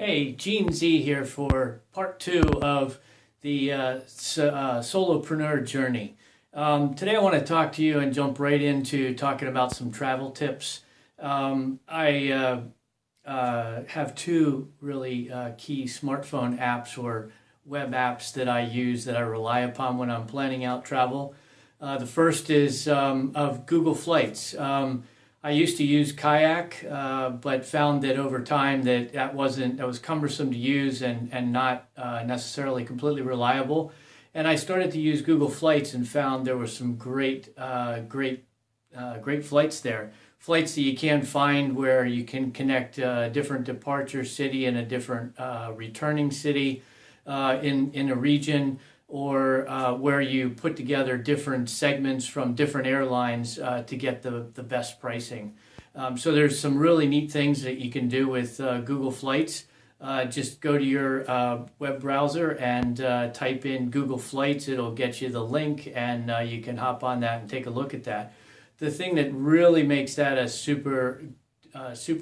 Hey, Gene Z here for part two of the solopreneur journey. Today I want to talk to you and jump right into talking about some travel tips. I have two really key smartphone apps or web apps that I use that I rely upon when I'm planning out travel. The first is of Google Flights. I used to use Kayak, but found that over time that was cumbersome to use and not necessarily completely reliable. And I started to use Google Flights and found there were some great flights there. Flights that you can find where you can connect a different departure city and a different returning city in a region, or where you put together different segments from different airlines to get the best pricing. So there's some really neat things that you can do with Google Flights. Just go to your web browser and type in Google Flights. It'll get you the link, and you can hop on that and take a look at that. The thing that really makes that a super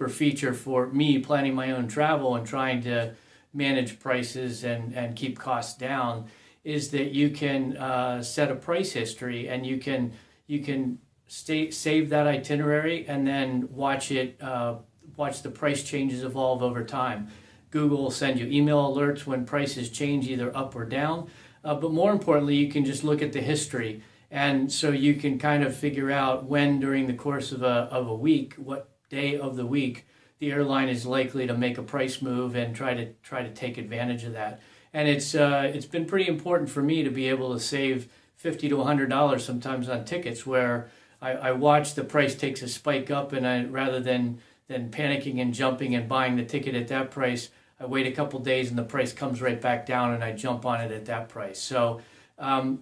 feature for me planning my own travel and trying to manage prices and keep costs down is that you can set a price history, and you can save that itinerary and then watch the price changes evolve over time. Google will send you email alerts when prices change either up or down, but more importantly, you can just look at the history, and so you can kind of figure out when during the course of a week, what day of the week the airline is likely to make a price move and try to take advantage of that. And it's been pretty important for me to be able to save $50 to $100 sometimes on tickets, where I watch the price takes a spike up, and rather than panicking and jumping and buying the ticket at that price, I wait a couple days and the price comes right back down, and I jump on it at that price. So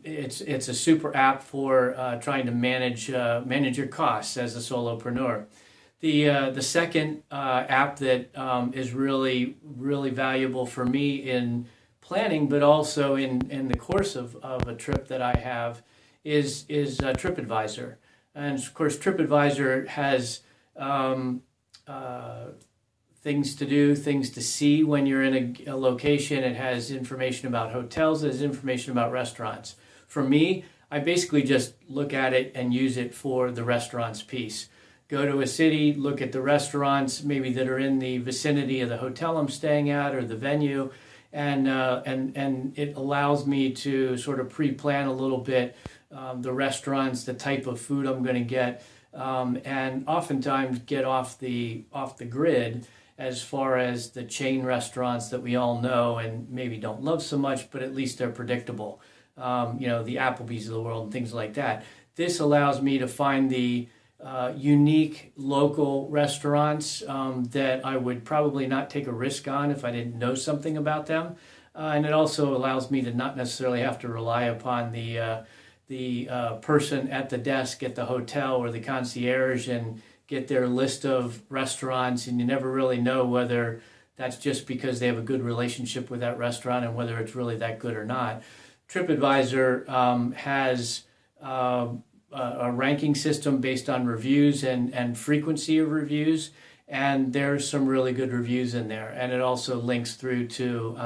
it's a super app for trying to manage your costs as a solopreneur. The second app that is really valuable for me in planning, but also in the course of a trip that I have, is TripAdvisor. And of course, TripAdvisor has things to do, things to see when you're in a location. It has information about hotels, it has information about restaurants. For me, I basically just look at it and use it for the restaurants piece. Go to a city, look at the restaurants maybe that are in the vicinity of the hotel I'm staying at or the venue, and it allows me to sort of pre-plan a little bit the restaurants, the type of food I'm going to get, and oftentimes get off the grid as far as the chain restaurants that we all know and maybe don't love so much, but at least they're predictable. The Applebee's of the world and things like that. This allows me to find the unique local restaurants that I would probably not take a risk on if I didn't know something about them, and it also allows me to not necessarily have to rely upon the person at the desk at the hotel or the concierge and get their list of restaurants, and you never really know whether that's just because they have a good relationship with that restaurant and whether it's really that good or not. TripAdvisor has a ranking system based on reviews and frequency of reviews, and there's some really good reviews in there. And it also links through to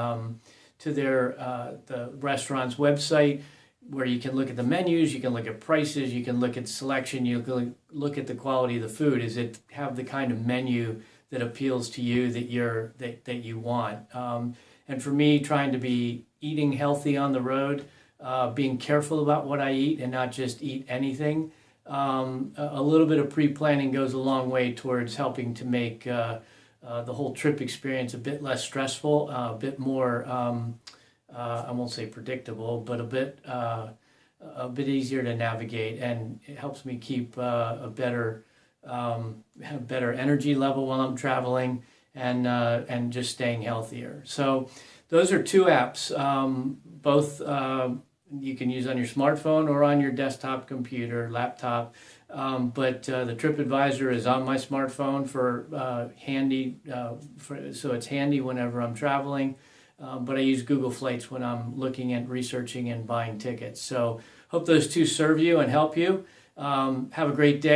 their the restaurant's website, where you can look at the menus, you can look at prices, you can look at selection, you can look at the quality of the food. Is it have the kind of menu that appeals to you that you want? And for me, trying to be eating healthy on the road, being careful about what I eat and not just eat anything. A little bit of pre-planning goes a long way towards helping to make the whole trip experience a bit less stressful, a bit more, I won't say predictable, but a bit easier to navigate, and it helps me keep have better energy level while I'm traveling, and just staying healthier. So those are two apps, both you can use on your smartphone or on your desktop computer, laptop. But the TripAdvisor is on my smartphone for handy, so it's handy whenever I'm traveling. But I use Google Flights when I'm looking at researching and buying tickets. So hope those two serve you and help you. Have a great day.